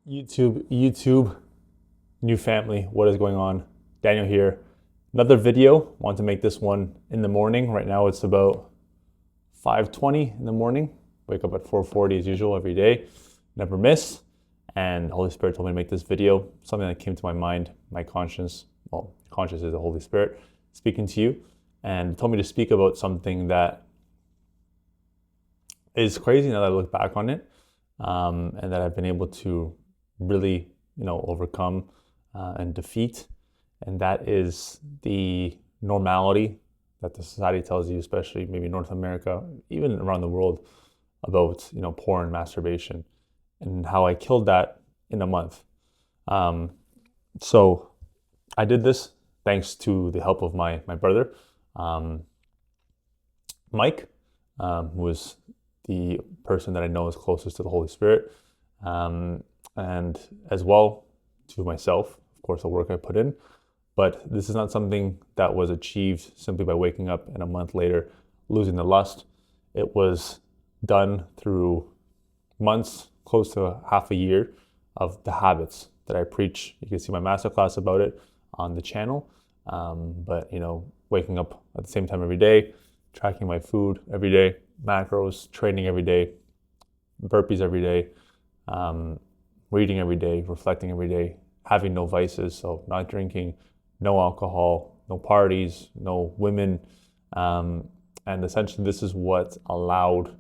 YouTube, new family, what is going on? Daniel here. Another video. Want to make this one in the morning. Right now it's about 5:20 in the morning. Wake up at 4:40 as usual every day. Never miss. And the Holy Spirit told me to make this video. Something that came to my mind, my conscience. Well, conscience is the Holy Spirit speaking to you, and told me to speak about something that is crazy now that I look back on it, and that I've been able to really, overcome and defeat. And that is the normality that the society tells you, especially maybe North America, even around the world, about porn and masturbation, and how I killed that in a month. So I did this thanks to the help of my brother, Mike, who was the person that I know is closest to the Holy Spirit, and as well to myself, of course, the work I put in. But this is not something that was achieved simply by waking up and a month later losing the lust. It was done through months, close to half a year, of the habits that I preach. You can see my masterclass about it on the channel. But waking up at the same time every day, tracking my food every day, macros, training every day, burpees every day, reading every day, reflecting every day, having no vices, so not drinking, no alcohol, no parties, no women, and essentially this is what allowed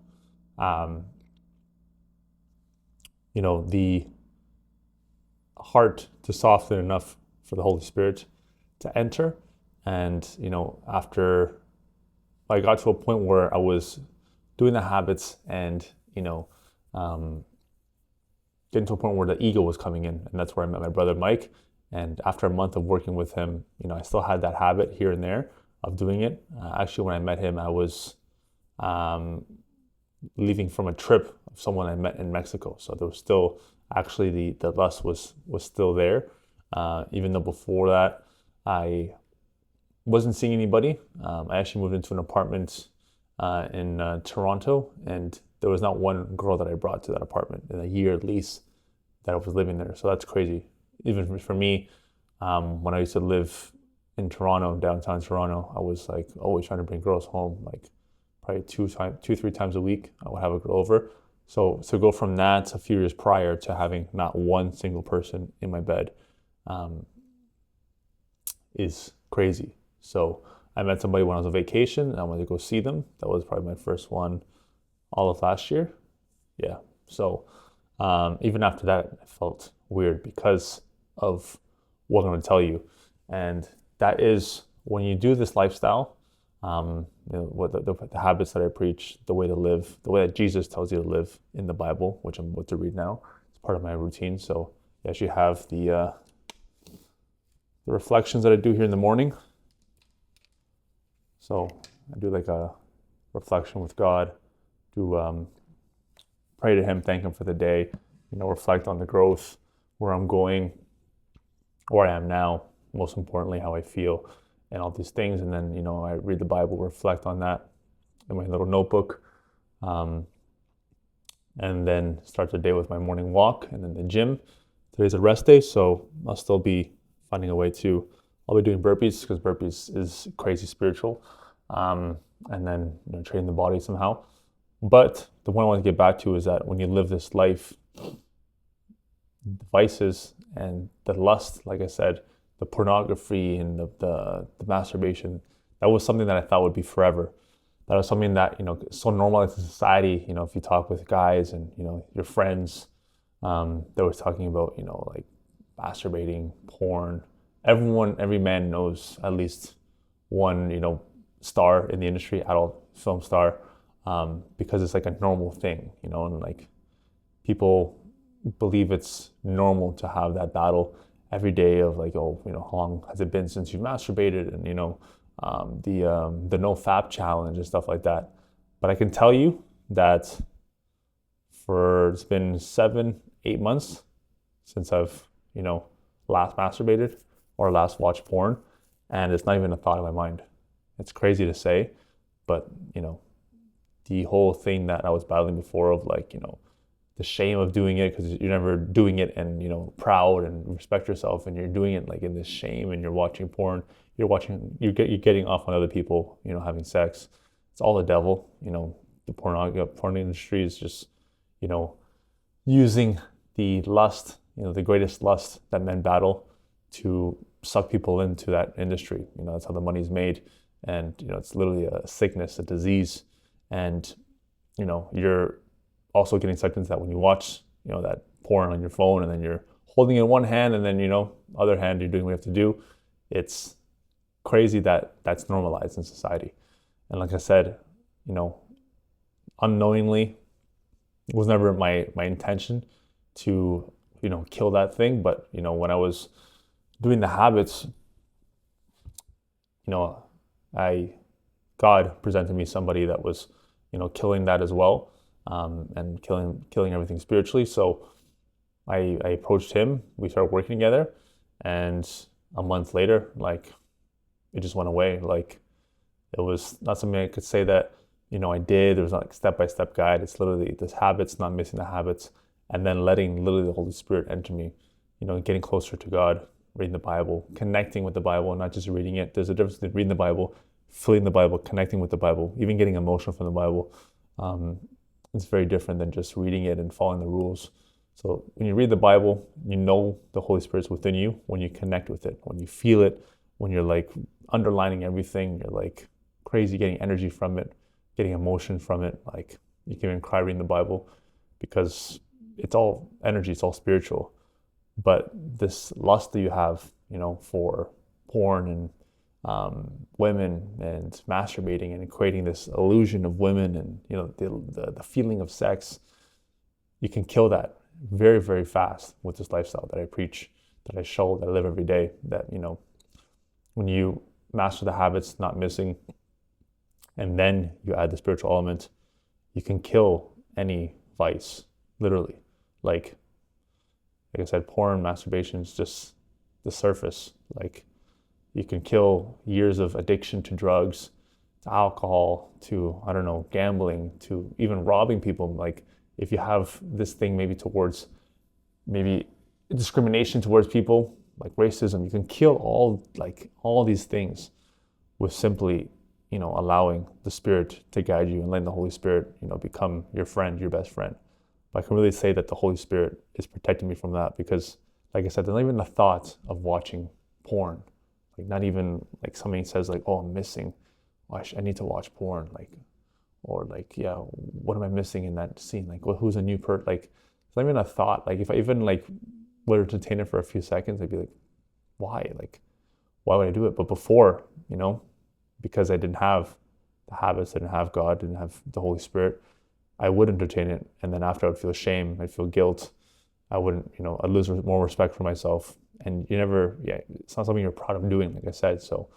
the heart to soften enough for the Holy Spirit to enter. And after I got to a point where I was doing the habits and getting to a point where the ego was coming in, and that's where I met my brother Mike. And after a month of working with him, I still had that habit here and there of doing it. Actually, when I met him, I was leaving from a trip of someone I met in Mexico. So there was still actually the lust was still there, even though before that I wasn't seeing anybody. I actually moved into an apartment in Toronto, and there was not one girl that I brought to that apartment in a year at least that I was living there. So that's crazy. Even for me, when I used to live in Toronto, downtown Toronto, I was like always trying to bring girls home, like probably 3 times a week. I would have a girl over. So to go from that a few years prior to having not one single person in my bed is crazy. So I met somebody when I was on vacation, and I wanted to go see them. That was probably my first one all of last year. Yeah. So even after that, I felt weird because of what I'm going to tell you. And that is, when you do this lifestyle, what the habits that I preach, the way to live, the way that Jesus tells you to live in the Bible, which I'm about to read now, it's part of my routine. So you actually have the reflections that I do here in the morning. So I do like a reflection with God, do pray to Him, thank Him for the day, reflect on the growth, where I'm going, where I am now, most importantly, how I feel, and all these things. And then, I read the Bible, reflect on that in my little notebook, and then start the day with my morning walk and then the gym. Today's a rest day, so I'll still be finding a way to, I'll be doing burpees because burpees is crazy spiritual, and then train the body somehow. But the one I want to get back to is that when you live this life, the vices and the lust, like I said, the pornography and the masturbation, that was something that I thought would be forever. That was something that, so normalized in society. If you talk with guys and, your friends, they were talking about, like masturbating, porn. Every man knows at least one, star in the industry, adult film star, because it's like a normal thing, and like people believe it's normal to have that battle every day of like, how long has it been since you masturbated, and the no fap challenge and stuff like that. But I can tell you that it's been 7-8 months since I've last masturbated or last watched porn, and it's not even a thought in my mind. It's crazy to say, but the whole thing that I was battling before of like the shame of doing it because you're never doing it and, proud and respect yourself, and you're doing it like in this shame, and you're watching porn, you're getting off on other people, having sex. It's all the devil. The porn industry is just, using the lust, the greatest lust that men battle, to suck people into that industry. That's how the money's made. And, it's literally a sickness, a disease. And, you're also getting sucked into that when you watch, that porn on your phone, and then you're holding it in one hand, and then, other hand, you're doing what you have to do. It's crazy that that's normalized in society. And like I said, unknowingly, it was never my intention to, kill that thing. But, when I was doing the habits, God presented me somebody that was, killing that as well, and killing everything spiritually. So I approached him. We started working together, and a month later, like, it just went away. Like, it was not something I could say that, I did. There was not like step-by-step guide. It's literally this habits, not missing the habits, and then letting literally the Holy Spirit enter me, getting closer to God, reading the Bible, connecting with the Bible, not just reading it. There's a difference between reading the Bible, feeling the Bible, connecting with the Bible, even getting emotional from the Bible. It's very different than just reading it and following the rules. So when you read the Bible, the Holy Spirit's within you when you connect with it, when you feel it, when you're like underlining everything, you're like crazy, getting energy from it, getting emotion from it. Like, you can even cry reading the Bible, because it's all energy, it's all spiritual. But this lust that you have, for porn and women, and masturbating, and creating this illusion of women, and the feeling of sex, you can kill that very, very fast with this lifestyle that I preach, that I show, that I live every day. That when you master the habits, not missing, and then you add the spiritual element, you can kill any vice, literally. Like I said, porn, masturbation is just the surface. Like, you can kill years of addiction to drugs, to alcohol, to, gambling, to even robbing people. Like, if you have this thing maybe towards discrimination towards people, like racism, you can kill all these things with simply, allowing the Spirit to guide you, and letting the Holy Spirit, become your friend, your best friend. But I can really say that the Holy Spirit is protecting me from that, because, like I said, there's not even the thought of watching porn. Like, not even like somebody says like, oh, I'm missing, I need to watch porn, like, or like, yeah, what am I missing in that scene? Like, well, who's a new person? Like, it's not even a thought. Like, if I even like would entertain it for a few seconds, I'd be like, why? Like, why would I do it? But before, because I didn't have the habits, I didn't have God, didn't have the Holy Spirit, I would entertain it. And then after, I would feel shame, I'd feel guilt. I wouldn't, I'd lose more respect for myself. And it's not something you're proud of doing, like I said. So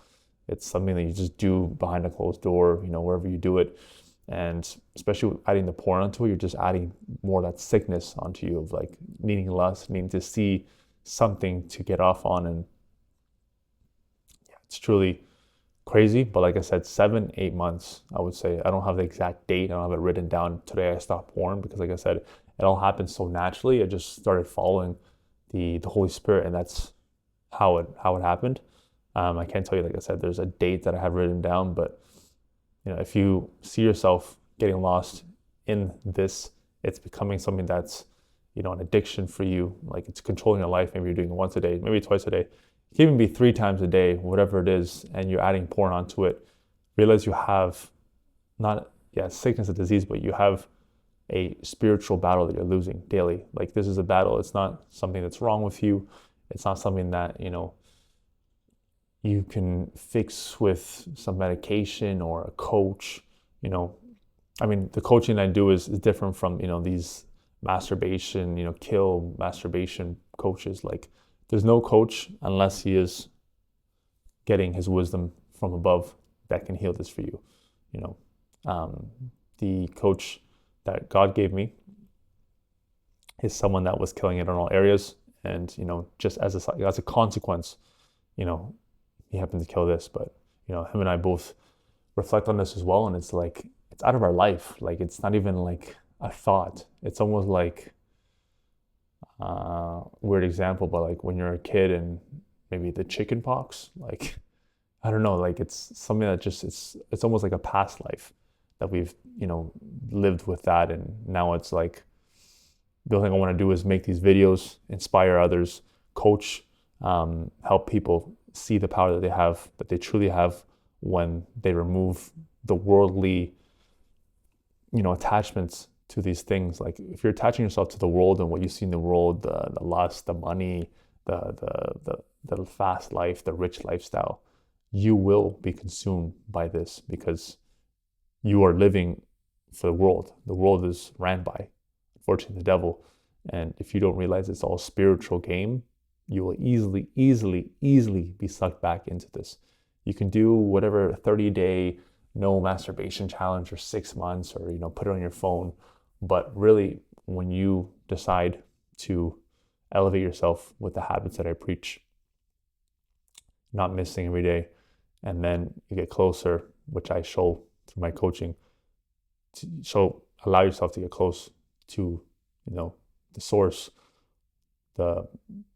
it's something that you just do behind a closed door, wherever you do it. And especially adding the porn onto it, you're just adding more of that sickness onto you of like needing lust, needing to see something to get off on. And it's truly crazy. But like I said, 7-8 months, I would say. I don't have the exact date. I don't have it written down. Today I stopped porn, because like I said, it all happened so naturally. I just started following the Holy Spirit, and that's how it happened. I can't tell you, like I said, there's a date that I have written down, but if you see yourself getting lost in this, it's becoming something that's, an addiction for you. Like, it's controlling your life. Maybe you're doing it once a day, maybe twice a day. It can even be 3 times a day, whatever it is, and you're adding porn onto it. Realize you have sickness, a disease, but you have a spiritual battle that you're losing daily. Like, this is a battle. It's not something that's wrong with you. It's not something that, you can fix with some medication or a coach. The coaching I do is different from, these masturbation, kill masturbation coaches. Like, there's no coach unless he is getting his wisdom from above that can heal this for you. The coach that God gave me is someone that was killing it in all areas, and just as a consequence, he happened to kill this. But him and I both reflect on this as well, and it's like, it's out of our life. Like, it's not even like a thought. It's almost like weird example, but like when you're a kid and maybe the chicken pox, like I don't know, like it's something that just it's almost like a past life that we've, lived with that, and now it's like the only thing I want to do is make these videos, inspire others, coach, help people see the power that they have, that they truly have when they remove the worldly, attachments to these things. Like if you're attaching yourself to the world and what you see in the world, the lust, the money, the fast life, the rich lifestyle, you will be consumed by this because you are living for the world. The world is ran by, unfortunately, the devil. And if you don't realize it's all a spiritual game, you will easily be sucked back into this. You can do whatever 30-day no masturbation challenge or 6 months, or put it on your phone. But really, when you decide to elevate yourself with the habits that I preach, not missing every day, and then you get closer, which I show through my coaching, allow yourself to get close to, the source, the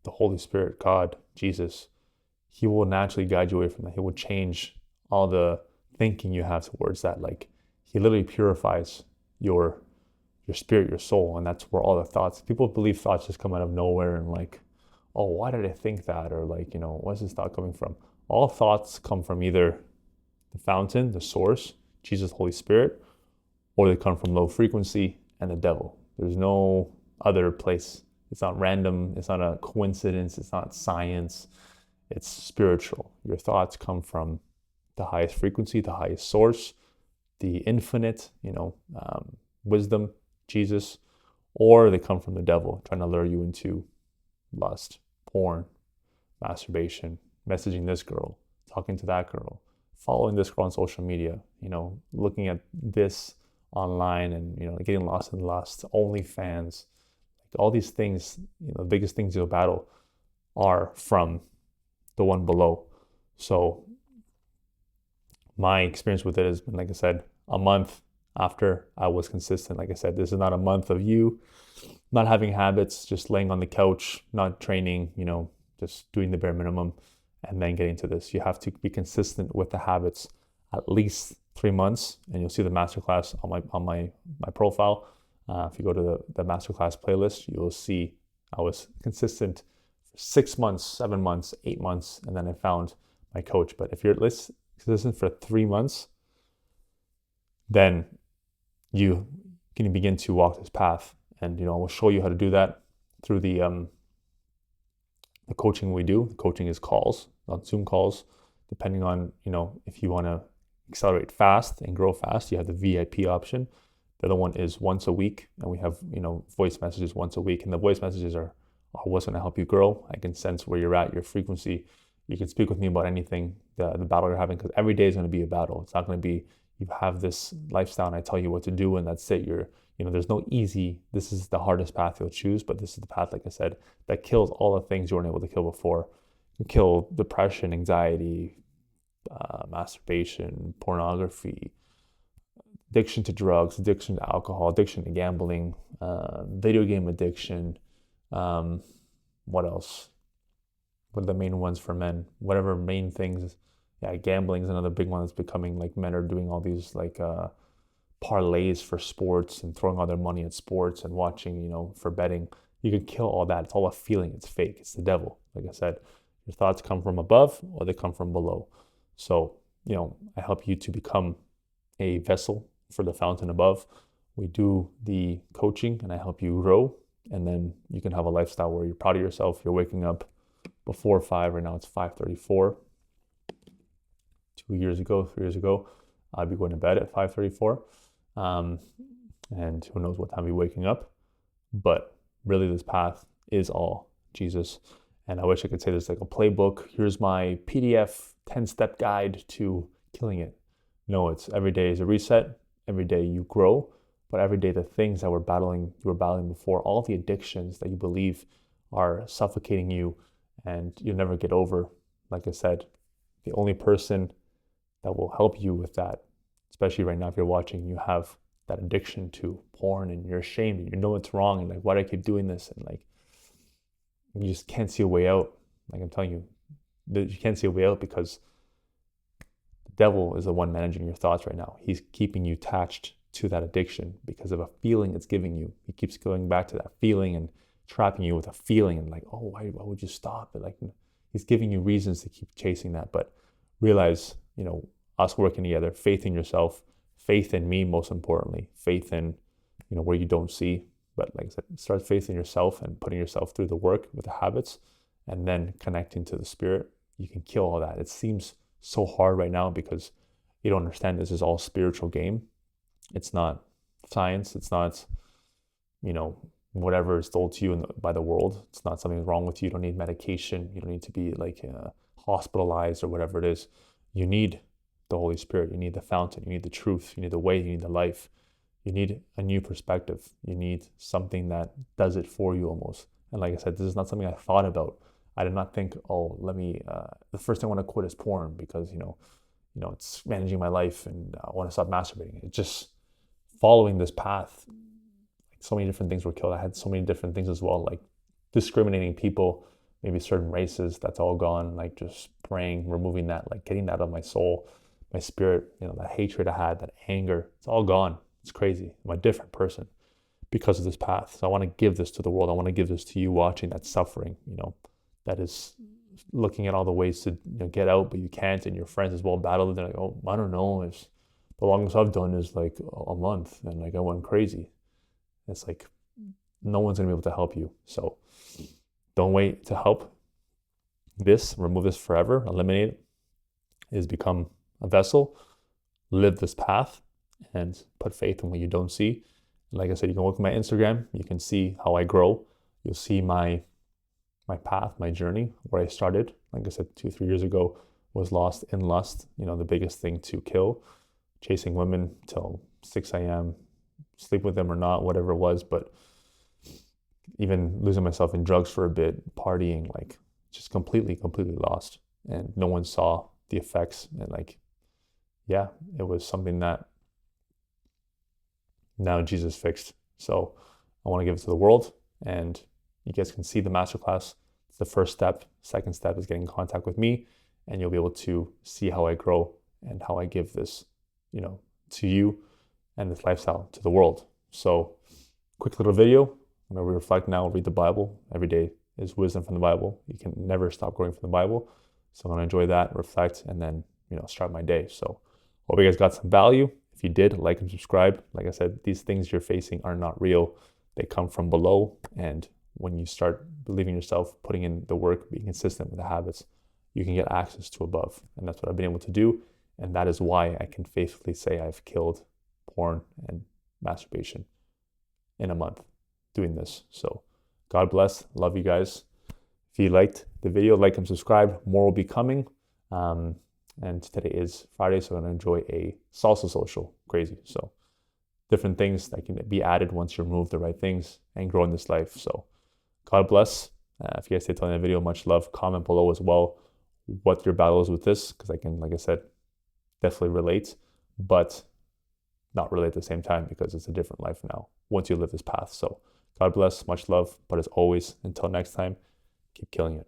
Holy Spirit, God, Jesus. He will naturally guide you away from that. He will change all the thinking you have towards that. Like he literally purifies your spirit, your soul, and that's where all the thoughts. People believe thoughts just come out of nowhere and like, oh, why did I think that? Or like, where's this thought coming from? All thoughts come from either the fountain, the source, Jesus, Holy Spirit, or they come from low frequency and the devil. There's no other place. It's not random. It's not a coincidence. It's not science. It's spiritual. Your thoughts come from the highest frequency, the highest source, the infinite, wisdom, Jesus, or they come from the devil trying to lure you into lust, porn, masturbation, messaging this girl, talking to that girl, following this girl on social media, looking at this online and, getting lost in lust, OnlyFans, like all these things, the biggest things you'll battle are from the one below. So my experience with it has been, like I said, a month after I was consistent. Like I said, this is not a month of you not having habits, just laying on the couch, not training, just doing the bare minimum and then getting to this. You have to be consistent with the habits at least 3 months, and you'll see the masterclass on my profile. If you go to the masterclass playlist, you'll see I was consistent for 6 months, 7 months, 8 months, and then I found my coach. But if you're consistent for 3 months, then you can begin to walk this path. And we'll show you how to do that through the coaching we do. The coaching is calls, not Zoom calls. Depending on, if you want to accelerate fast and grow fast, you have the VIP option. The other one is once a week, and we have, voice messages once a week. And the voice messages are what's going to help you grow. I can sense where you're at, your frequency. You can speak with me about anything, the battle you're having, because every day is going to be a battle. It's not going to be, you have this lifestyle and I tell you what to do and that's it. There's no easy, this is the hardest path you'll choose, but this is the path, like I said, that kills all the things you weren't able to kill before. You can kill depression, anxiety, masturbation, pornography, addiction to drugs, addiction to alcohol, addiction to gambling, video game addiction. What else? What are the main ones for men? Whatever main things. Yeah, gambling is another big one that's becoming, like, men are doing all these like parlays for sports and throwing all their money at sports and watching, for betting. You can kill all that. It's all a feeling. It's fake. It's the devil. Like I said, your thoughts come from above or they come from below. So, I help you to become a vessel for the fountain above. We do the coaching and I help you grow. And then you can have a lifestyle where you're proud of yourself. You're waking up before 5. Right now it's 5:34. 3 years ago, I'd be going to bed at 5:34. And who knows what time you're waking up. But really this path is all Jesus. And I wish I could say there's like a playbook. Here's my PDF 10-step guide to killing it. No, it's every day is a reset. Every day you grow. But every day the things that you were battling before, all the addictions that you believe are suffocating you and you'll never get over. Like I said, the only person that will help you with that, especially right now if you're watching, you have that addiction to porn, and you're ashamed and you know it's wrong, and like, why do I keep doing this? And like, you just can't see a way out. Like I'm telling you, you can't see a way out because the devil is the one managing your thoughts right now. He's keeping you attached to that addiction because of a feeling it's giving you. He keeps going back to that feeling and trapping you with a feeling, and like, oh, why would you stop? But like, he's giving you reasons to keep chasing that. But realize, us working together, faith in yourself, faith in me, most importantly, faith in, where you don't see. But like I said, start faith in yourself and putting yourself through the work with the habits, and then connecting to the spirit. You can kill all that. It seems so hard right now because you don't understand this is all spiritual game. It's not science. It's not, whatever is told to you by the world. It's not something wrong with you. You don't need medication. You don't need to be like hospitalized or whatever it is. You need the Holy Spirit. You need the fountain. You need the truth. You need the way. You need the life. You need a new perspective. You need something that does it for you almost. And like I said, this is not something I thought about. I did not think, oh, the first thing I want to quit is porn because, it's managing my life and I want to stop masturbating. It's just following this path. So many different things were killed. I had so many different things as well, like discriminating people, maybe certain races, that's all gone. Like just praying, removing that, like getting that out of my soul, my spirit, that hatred I had, that anger, it's all gone. It's crazy. I'm a different person because of this path. So I want to give this to the world. I want to give this to you watching that suffering, that is looking at all the ways to get out, but you can't, and your friends as well battle it. They're like, oh, I don't know. The longest I've done is like a month, and like I went crazy. It's like no one's gonna be able to help you. So don't wait to help this, remove this forever, eliminate it, is become a vessel, live this path, and put faith in what you don't see. Like I said, you can look at my Instagram, you can see how I grow. You'll see my path, my journey, where I started. Like I said, 2-3 years ago, was lost in lust, the biggest thing to kill, chasing women till 6 a.m., sleep with them or not, whatever it was, but even losing myself in drugs for a bit, partying, like just completely lost. And no one saw the effects. And like, yeah, it was something that now Jesus fixed. So I want to give it to the world, and you guys can see the masterclass. It's the first step. Second step is getting in contact with me, and you'll be able to see how I grow and how I give this, to you and this lifestyle to the world. So quick little video. I'm going to reflect now, read the Bible. Every day is wisdom from the Bible. You can never stop growing from the Bible. So I'm going to enjoy that, reflect, and then, start my day. So hope you guys got some value. If you did, like and subscribe. Like I said, these things you're facing are not real. They come from below. And when you start believing yourself, putting in the work, being consistent with the habits, you can get access to above. And that's what I've been able to do. And that is why I can faithfully say I've killed porn and masturbation in a month doing this. So God bless. Love you guys. If you liked the video, like and subscribe. More will be coming. And today is Friday, so I'm going to enjoy a salsa social. Crazy. So different things that can be added once you remove the right things and grow in this life. So God bless. If you guys stay till the end of the video, much love. Comment below as well what your battle is with this, because I can, like I said, definitely relate, but not relate at the same time because it's a different life now once you live this path. So God bless, much love. But as always, until next time, keep killing it.